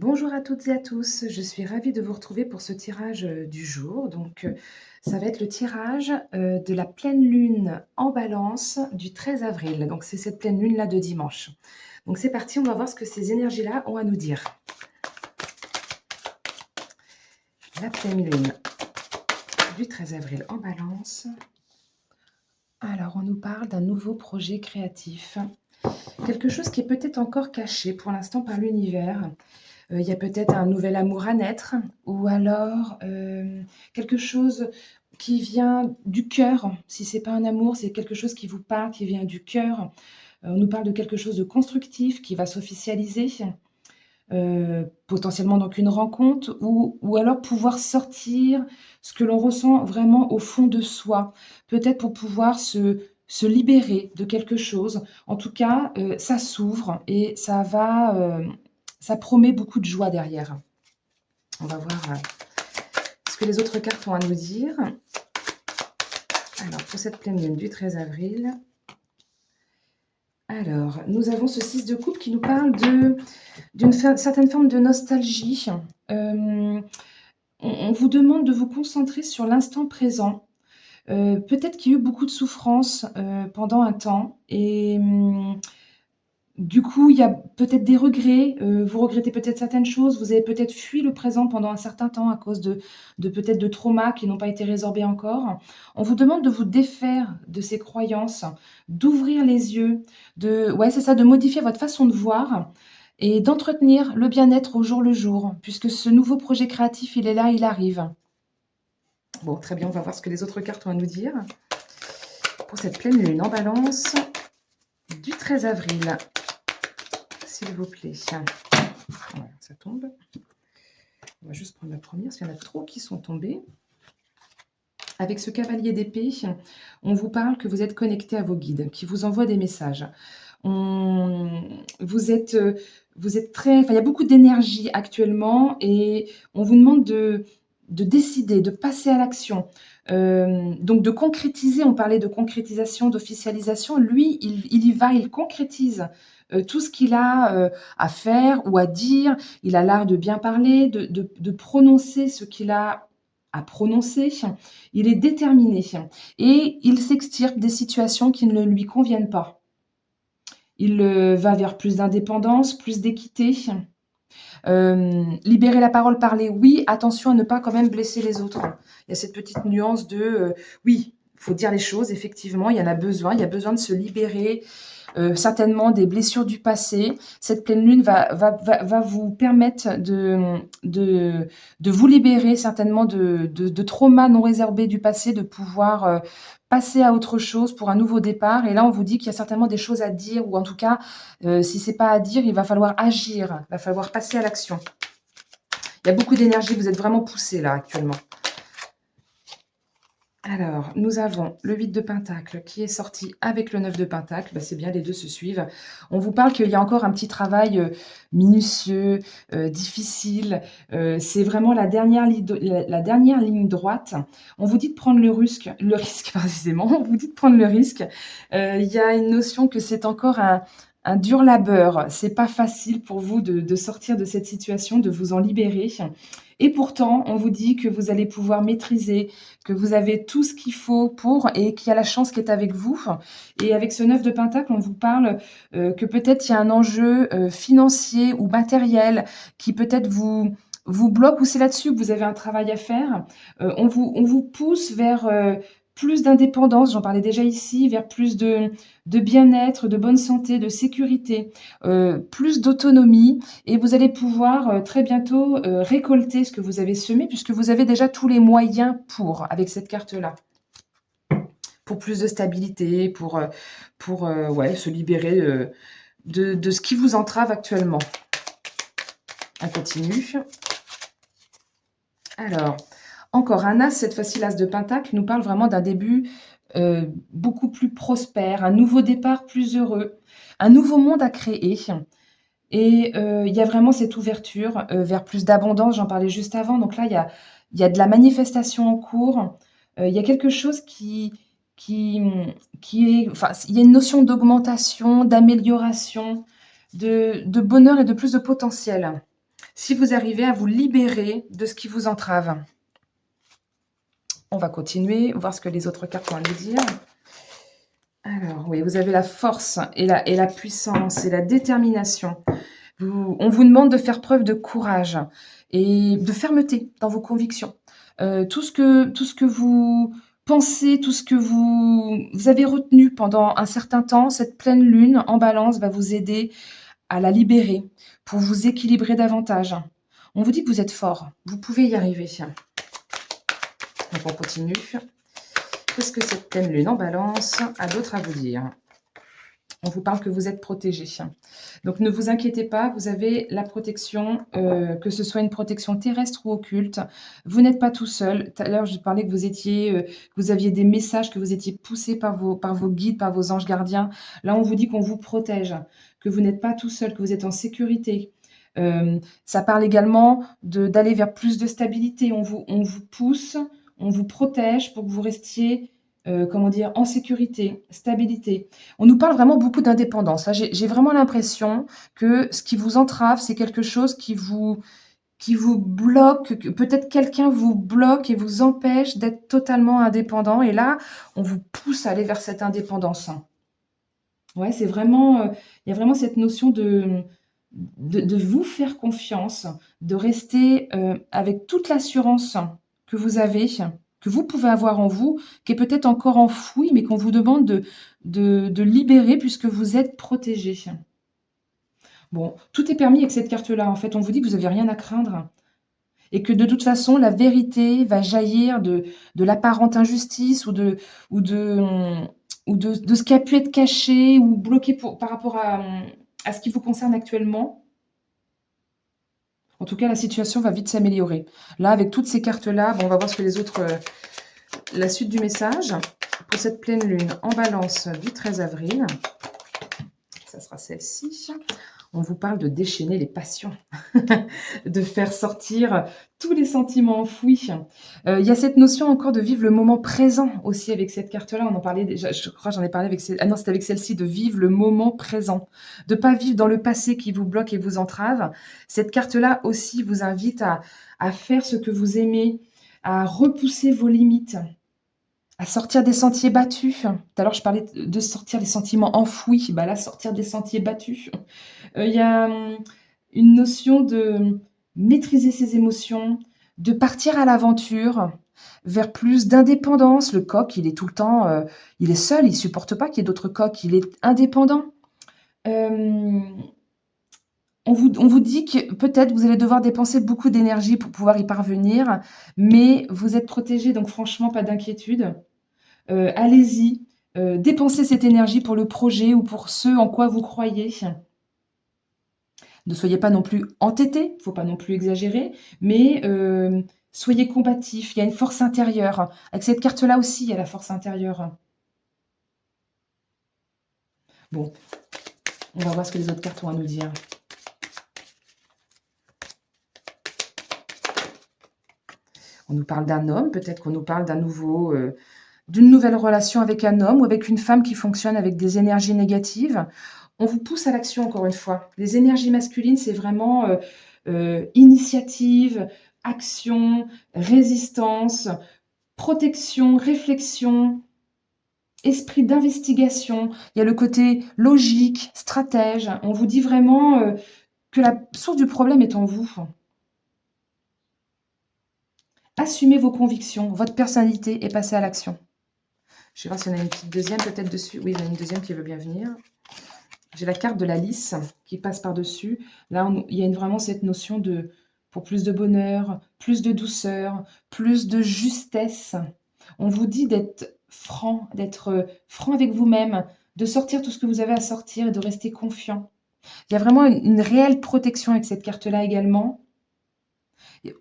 Bonjour à toutes et à tous, je suis ravie de vous retrouver pour ce tirage du jour. Ça va être le tirage de la pleine lune en balance du 13 avril. Donc, c'est cette pleine lune-là de dimanche. Donc, c'est parti, on va voir ce que ces énergies-là ont à nous dire. La pleine lune du 13 avril en balance. Alors, on nous parle d'un nouveau projet créatif. Quelque chose qui est peut-être encore caché pour l'instant par l'univers. Il y a peut-être un nouvel amour à naître ou alors, quelque chose qui vient du cœur. Si c'est pas un amour, c'est quelque chose qui vous parle, qui vient du cœur. On nous parle de quelque chose de constructif qui va s'officialiser, potentiellement donc une rencontre ou alors pouvoir sortir ce que l'on ressent vraiment au fond de soi. Peut-être pour pouvoir se libérer de quelque chose. En tout cas, ça s'ouvre et ça promet beaucoup de joie derrière. On va voir, ce que les autres cartes ont à nous dire. Alors, pour cette pleine lune du 13 avril. Alors, nous avons ce 6 de coupe qui nous parle d'une certaine forme de nostalgie. On vous demande de vous concentrer sur l'instant présent. Peut-être qu'il y a eu beaucoup de souffrance, pendant un temps et du coup, il y a peut-être des regrets, vous regrettez peut-être certaines choses, vous avez peut-être fui le présent pendant un certain temps à cause de peut-être de traumas qui n'ont pas été résorbés encore. On vous demande de vous défaire de ces croyances, d'ouvrir les yeux, ouais, c'est ça, de modifier votre façon de voir et d'entretenir le bien-être au jour le jour, puisque ce nouveau projet créatif, il est là, il arrive. Bon, très bien, on va voir ce que les autres cartes ont à nous dire pour cette pleine lune en balance du 13 avril. S'il vous plaît. Voilà, ça tombe. On va juste prendre la première, parce qu'il y en a trop qui sont tombés. Avec ce cavalier d'épée, on vous parle que vous êtes connecté à vos guides, qui vous envoient des messages. Vous êtes très... Enfin, il y a beaucoup d'énergie actuellement et on vous demande de décider, de passer à l'action. Donc de concrétiser, on parlait de concrétisation, d'officialisation. Lui, il y va, il concrétise tout ce qu'il a à faire ou à dire. Il a l'art de bien parler, de prononcer ce qu'il a à prononcer. Il est déterminé et il s'extirpe des situations qui ne lui conviennent pas. Il va vers plus d'indépendance, plus d'équité. Libérer la parole, parler, oui, attention à ne pas quand même blesser les autres. Il y a cette petite nuance de, oui, il faut dire les choses, effectivement, il y en a besoin, il y a besoin de se libérer, certainement des blessures du passé. Cette pleine lune va vous permettre de vous libérer certainement de traumas non résorbés du passé, de pouvoir passer à autre chose pour un nouveau départ. Et là, on vous dit qu'il y a certainement des choses à dire, ou en tout cas, si c'est pas à dire, il va falloir agir, il va falloir passer à l'action. Il y a beaucoup d'énergie, vous êtes vraiment poussé là actuellement. Alors, nous avons le 8 de Pentacle qui est sorti avec le 9 de Pentacle. Bah, c'est bien, les deux se suivent. On vous parle qu'il y a encore un petit travail minutieux, difficile. C'est vraiment la dernière ligne droite. On vous dit de prendre le risque, précisément. On vous dit de prendre le risque. Il y a une notion que c'est encore un dur labeur. C'est pas facile pour vous de sortir de cette situation, de vous en libérer. Et pourtant, on vous dit que vous allez pouvoir maîtriser, que vous avez tout ce qu'il faut pour et qu'il y a la chance qui est avec vous. Et avec ce 9 de Pentacle, on vous parle que peut-être il y a un enjeu financier ou matériel qui peut-être vous bloque ou c'est là-dessus que vous avez un travail à faire. On vous pousse vers plus d'indépendance, j'en parlais déjà ici, vers plus de bien-être, de bonne santé, de sécurité, plus d'autonomie et vous allez pouvoir très bientôt récolter ce que vous avez semé puisque vous avez déjà tous les moyens pour, avec cette carte-là. Pour plus de stabilité, pour ouais, se libérer de ce qui vous entrave actuellement. On continue. Alors, encore un as, cette fois-ci l'as de Pentacle, nous parle vraiment d'un début beaucoup plus prospère, un nouveau départ plus heureux, un nouveau monde à créer. Et il y a vraiment cette ouverture vers plus d'abondance, j'en parlais juste avant. Donc là, il y a de la manifestation en cours. Il y a quelque chose qui, qui est... Enfin, il y a une notion d'augmentation, d'amélioration, de bonheur et de plus de potentiel. si vous arrivez à vous libérer de ce qui vous entrave. On va continuer, voir ce que les autres cartes ont à nous dire. Alors, oui, vous avez la force et la puissance et la détermination. On vous demande de faire preuve de courage et de fermeté dans vos convictions. Tout ce que vous pensez, tout ce que vous avez retenu pendant un certain temps, cette pleine lune en balance va vous aider à la libérer pour vous équilibrer davantage. On vous dit que vous êtes fort, vous pouvez y arriver. Donc on continue. Qu'est-ce que cette pleine lune en balance a d'autre à vous dire? On vous parle que vous êtes protégé. Donc ne vous inquiétez pas, vous avez la protection, que ce soit une protection terrestre ou occulte. Vous n'êtes pas tout seul. Tout à l'heure, je parlais que vous aviez des messages, que vous étiez poussés par vos guides, par vos anges gardiens. Là, on vous dit qu'on vous protège, que vous n'êtes pas tout seul, que vous êtes en sécurité. Ça parle également d'aller vers plus de stabilité. On vous pousse, on vous protège pour que vous restiez comment dire, en sécurité, stabilité. On nous parle vraiment beaucoup d'indépendance. Là, j'ai vraiment l'impression que ce qui vous entrave, c'est quelque chose qui vous bloque, que peut-être quelqu'un vous bloque et vous empêche d'être totalement indépendant. Et là, on vous pousse à aller vers cette indépendance. Ouais, c'est vraiment, il y a vraiment cette notion de vous faire confiance, de rester avec toute l'assurance que vous avez, que vous pouvez avoir en vous, qui est peut-être encore enfouie, mais qu'on vous demande de libérer puisque vous êtes protégé. Bon, tout est permis avec cette carte-là. En fait, on vous dit que vous n'avez rien à craindre et que de toute façon, la vérité va jaillir de l'apparente injustice ou de, de ce qui a pu être caché ou bloqué par rapport à ce qui vous concerne actuellement. En tout cas, la situation va vite s'améliorer. Là, avec toutes ces cartes-là, bon, on va voir ce que les autres... la suite du message pour cette pleine lune en balance du 13 avril. Ça sera celle-ci. On vous parle de déchaîner les passions, de faire sortir tous les sentiments enfouis. Il y a cette notion encore de vivre le moment présent aussi avec cette carte-là. On en parlait déjà, je crois que j'en ai parlé avec ah non, c'était avec celle-ci, de vivre le moment présent, de ne pas vivre dans le passé qui vous bloque et vous entrave. Cette carte-là aussi vous invite à faire ce que vous aimez, à repousser vos limites, à sortir des sentiers battus. Tout à l'heure, je parlais de sortir des sentiments enfouis. Bah là, sortir des sentiers battus. Il y a une notion de maîtriser ses émotions, de partir à l'aventure, vers plus d'indépendance. Le coq, il est tout le temps, il est seul, il supporte pas qu'il y ait d'autres coqs, il est indépendant. On vous dit que peut-être vous allez devoir dépenser beaucoup d'énergie pour pouvoir y parvenir, mais vous êtes protégé, donc franchement, pas d'inquiétude. Allez-y, dépensez cette énergie pour le projet ou pour ce en quoi vous croyez. Ne soyez pas non plus entêté, il ne faut pas non plus exagérer, mais soyez combatif, il y a une force intérieure. Avec cette carte-là aussi, il y a la force intérieure. Bon, on va voir ce que les autres cartes ont à nous dire. On nous parle d'un homme, peut-être qu'on nous parle d'une nouvelle relation avec un homme ou avec une femme qui fonctionne avec des énergies négatives. On vous pousse à l'action encore une fois. Les énergies masculines, c'est vraiment initiative, action, résistance, protection, réflexion, esprit d'investigation. Il y a le côté logique, stratège. On vous dit vraiment que la source du problème est en vous. Assumez vos convictions, votre personnalité et passez à l'action. Je vais voir si on a une petite deuxième peut-être dessus. Oui, il y en a une deuxième qui veut bien venir. J'ai la carte de la lys qui passe par-dessus. Là, il y a vraiment cette notion de, pour plus de bonheur, plus de douceur, plus de justesse. On vous dit d'être franc avec vous-même, de sortir tout ce que vous avez à sortir et de rester confiant. Il y a vraiment une réelle protection avec cette carte-là également.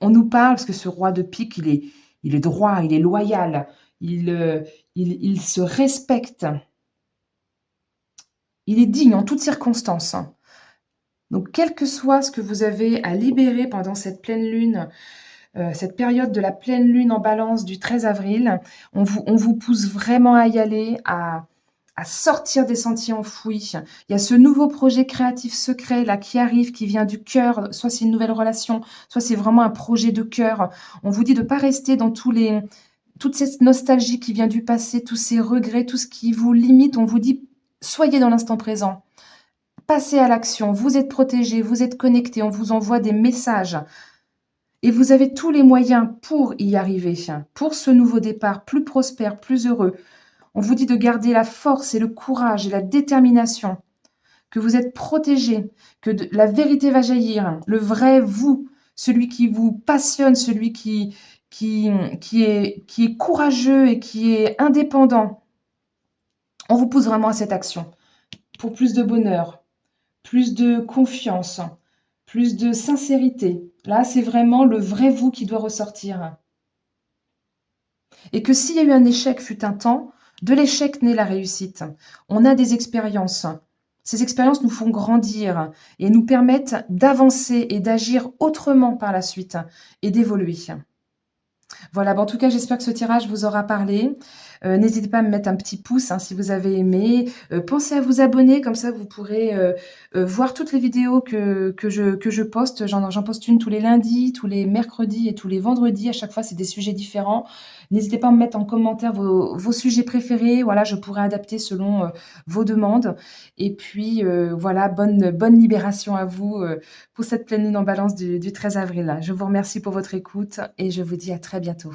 On nous parle, parce que ce roi de pique, il est droit, il est loyal, il se respecte. Il est digne en toutes circonstances. Donc, quel que soit ce que vous avez à libérer pendant cette pleine lune, cette période de la pleine lune en balance du 13 avril, on vous pousse vraiment à y aller, à à sortir des sentiers enfouis. Il y a ce nouveau projet créatif secret là qui arrive, qui vient du cœur, soit c'est une nouvelle relation, soit c'est vraiment un projet de cœur. On vous dit de ne pas rester dans toute cette nostalgie qui vient du passé, tous ces regrets, tout ce qui vous limite. On vous dit: «Soyez dans l'instant présent, passez à l'action, vous êtes protégés, vous êtes connectés, on vous envoie des messages et vous avez tous les moyens pour y arriver, pour ce nouveau départ plus prospère, plus heureux». On vous dit de garder la force et le courage et la détermination, que vous êtes protégés, que la vérité va jaillir, le vrai vous, celui qui vous passionne, celui qui, qui est courageux et qui est indépendant. On vous pousse vraiment à cette action pour plus de bonheur, plus de confiance, plus de sincérité. Là, c'est vraiment le vrai vous qui doit ressortir. Et que s'il y a eu un échec fut un temps, de l'échec naît la réussite. On a des expériences. Ces expériences nous font grandir et nous permettent d'avancer et d'agir autrement par la suite et d'évoluer. Voilà, en tout cas, j'espère que ce tirage vous aura parlé. N'hésitez pas à me mettre un petit pouce hein, si vous avez aimé. Pensez à vous abonner, comme ça vous pourrez voir toutes les vidéos que je poste. J'en poste une tous les lundis, tous les mercredis et tous les vendredis. À chaque fois, c'est des sujets différents. N'hésitez pas à me mettre en commentaire vos sujets préférés. Voilà, je pourrai adapter selon vos demandes. Et puis, voilà, bonne libération à vous pour cette pleine lune en balance du 13 avril. Je vous remercie pour votre écoute et je vous dis à très bientôt.